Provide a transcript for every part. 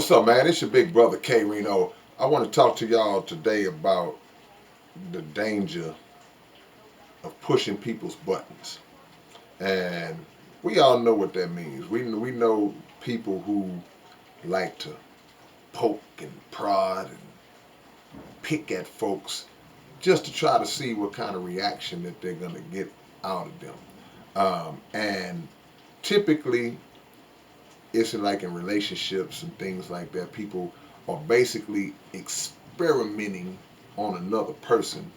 What's up, man? It's your big brother K-Rino. I want to talk to y'all today about the danger of pushing people's buttons. And we all know what that means. We know people who like to poke and prod and pick at folks just to try to see what kind of reaction that they're going to get out of them. And typically, it's like in relationships and things like that, people are basically experimenting on another person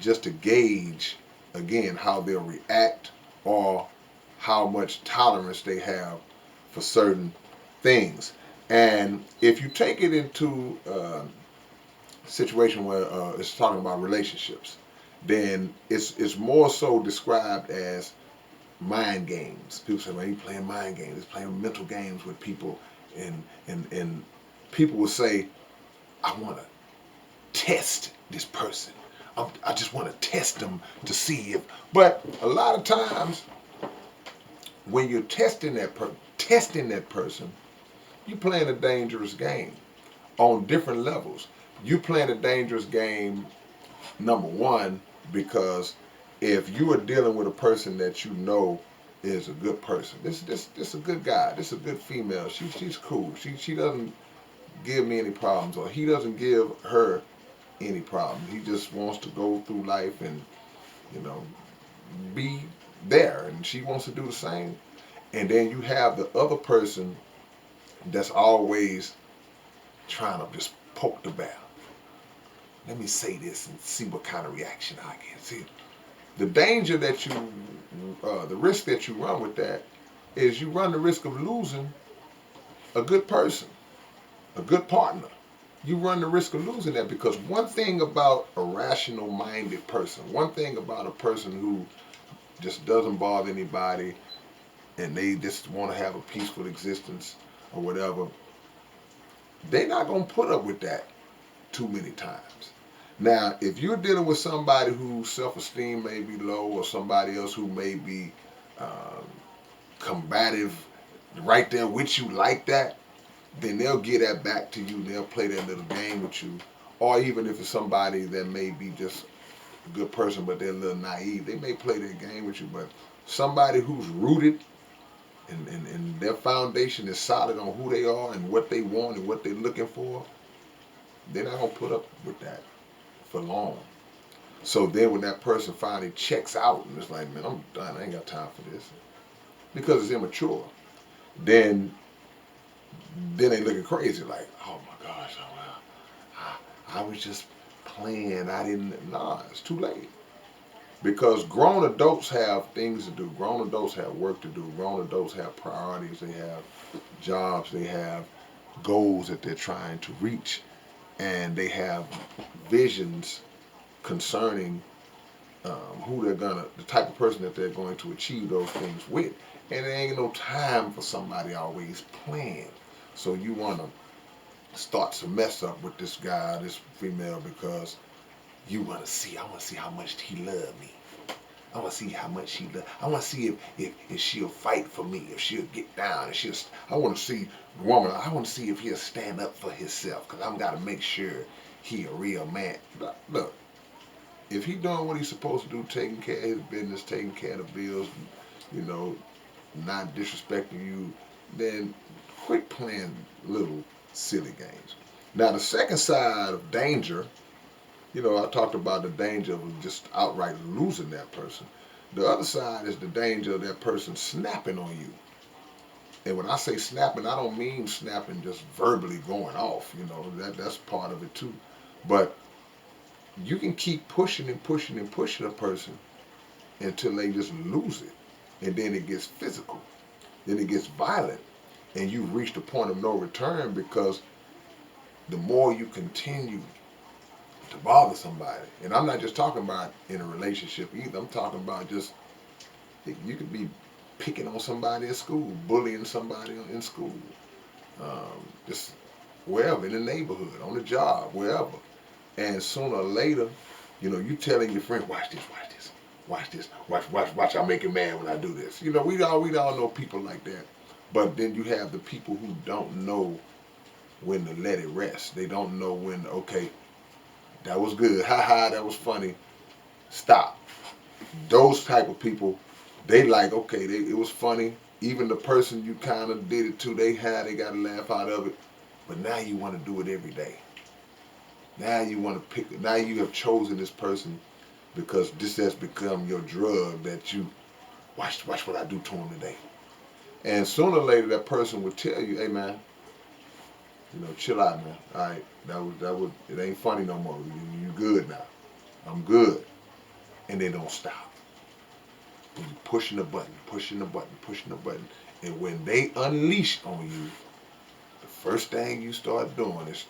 just to gauge, again, how they'll react or how much tolerance they have for certain things. And if you take it into a situation where it's talking about relationships, then it's more so described as mind games. People say, "Man, he's playing mind games. He's playing mental games with people," and people will say, "I want to test this person. I just want to test them to see if." But a lot of times, when you're testing that person, you're playing a dangerous game on different levels. You playing a dangerous game, number one, because if you are dealing with a person that you know is a good person, this a good guy, this a good female, she's cool, she doesn't give me any problems, or he doesn't give her any problems. He just wants to go through life and you know be there, and she wants to do the same. And then you have the other person that's always trying to just poke the bear. Let me say this and see what kind of reaction I get. See, the danger that the risk that you run with that is you run the risk of losing a good person, a good partner. You run the risk of losing that, because one thing about a rational minded person, one thing about a person who just doesn't bother anybody and they just want to have a peaceful existence or whatever, they're not going to put up with that too many times. Now, if you're dealing with somebody whose self-esteem may be low, or somebody else who may be um, combative right there with you like that, then they'll get that back to you. They'll play that little game with you. Or even if it's somebody that may be just a good person, but they're a little naive, they may play that game with you. But somebody who's rooted and their foundation is solid on who they are and what they want and what they're looking for, they're not going to put up with that for long. So then when that person finally checks out and it's like, man, I'm done, I ain't got time for this, because it's immature, then they looking crazy like, oh my gosh, oh, well, I was just playing, I didn't, nah, it's too late. Because grown adults have things to do. Grown adults have work to do. Grown adults have priorities. They have jobs. They have goals that they're trying to reach. And they have visions concerning who they're gonna, the type of person that they're going to achieve those things with. And there ain't no time for somebody always playing. So you want to start to mess up with this guy, this female, because you want to see. I want to see how much he love me. I want to see how much she love. I want to see if she'll fight for me, if she'll get down, if she'll. I want to see the woman. I want to see if he'll stand up for himself, because I'm got to make sure he a real man. Look, if he doing what he's supposed to do, taking care of his business, taking care of the bills, you know, not disrespecting you, then quit playing little silly games. Now the second side of danger, I talked about the danger of just outright losing that person. The other side is the danger of that person snapping on you. And when I say snapping, I don't mean snapping just verbally going off. That's part of it too. But you can keep pushing and pushing and pushing a person until they just lose it. And then it gets physical. Then it gets violent. And you've reached a point of no return, because the more you continue to bother somebody, and I'm not just talking about in a relationship either, I'm talking about just, you could be picking on somebody at school, bullying somebody in school, just wherever, in the neighborhood, on the job, wherever. And sooner or later, you telling your friend, watch this, watch this, watch this, watch, I'll make you mad when I do this. We all know people like that. But then you have the people who don't know when to let it rest. They don't know when, okay, that was good. Ha ha, that was funny. Stop. Those type of people, they like, okay, it was funny. Even the person you kind of did it to, they got a laugh out of it. But now you want to do it every day. Now you want to pick. Now you have chosen this person because this has become your drug that you watch what I do to him today. And sooner or later, that person will tell you, hey man, chill out, man. All right, that was. It ain't funny no more. You good now. I'm good. And they don't stop. And you pushing the button, pushing the button, pushing the button. And when they unleash on you, the first thing you start doing is,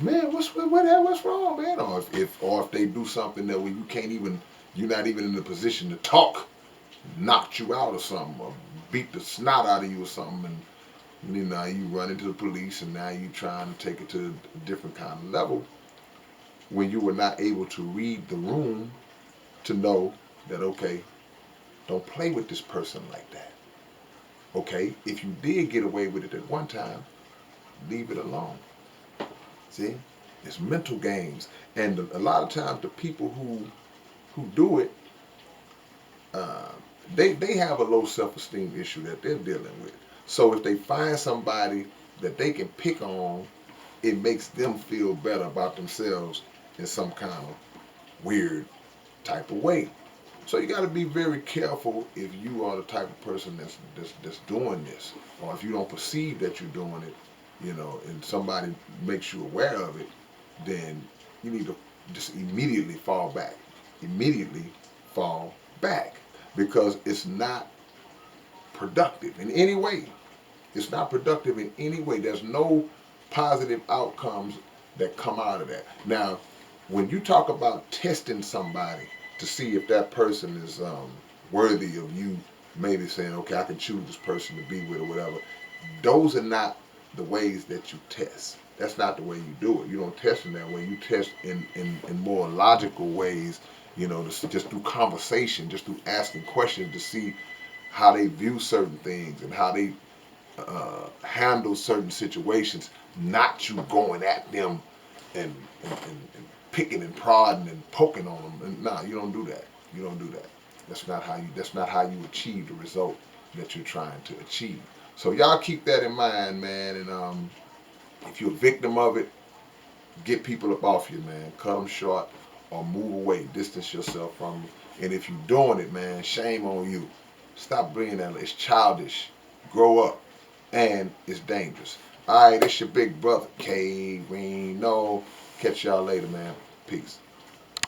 man, what's wrong, man? Or if they do something that when you can't even, you're not even in the position to talk, knocked you out or something, or beat the snot out of you or something, and you run into the police, and now you trying to take it to a different kind of level when you were not able to read the room to know that, okay, don't play with this person like that. Okay, if you did get away with it at one time, leave it alone. See, it's mental games, and a lot of times the people who do it, uh, they have a low self-esteem issue that they're dealing with. So if they find somebody that they can pick on, it makes them feel better about themselves in some kind of weird type of way. So you got to be very careful if you are the type of person that's doing this, or if you don't perceive that you're doing it, and somebody makes you aware of it, then you need to just immediately fall back. Immediately fall back because it's not productive in any way. It's not productive in any way. There's no positive outcomes that come out of that. Now, when you talk about testing somebody to see if that person is worthy of you, maybe saying, okay, I can choose this person to be with or whatever, those are not the ways that you test. That's not the way you do it. You don't test in that way. You test in more logical ways, just through conversation, just through asking questions to see how they view certain things and how they handle certain situations, not you going at them and picking and prodding and poking on them. And nah, you don't do that. You don't do that. That's not how you achieve the result that you're trying to achieve. So y'all keep that in mind, man. And if you're a victim of it, get people up off you, man. Cut them short or move away. Distance yourself from them. And if you're doing it, man, shame on you. Stop bringing that. It's childish. Grow up. And it's dangerous. All right, it's your big brother, K-Rino. Catch y'all later, man. Peace.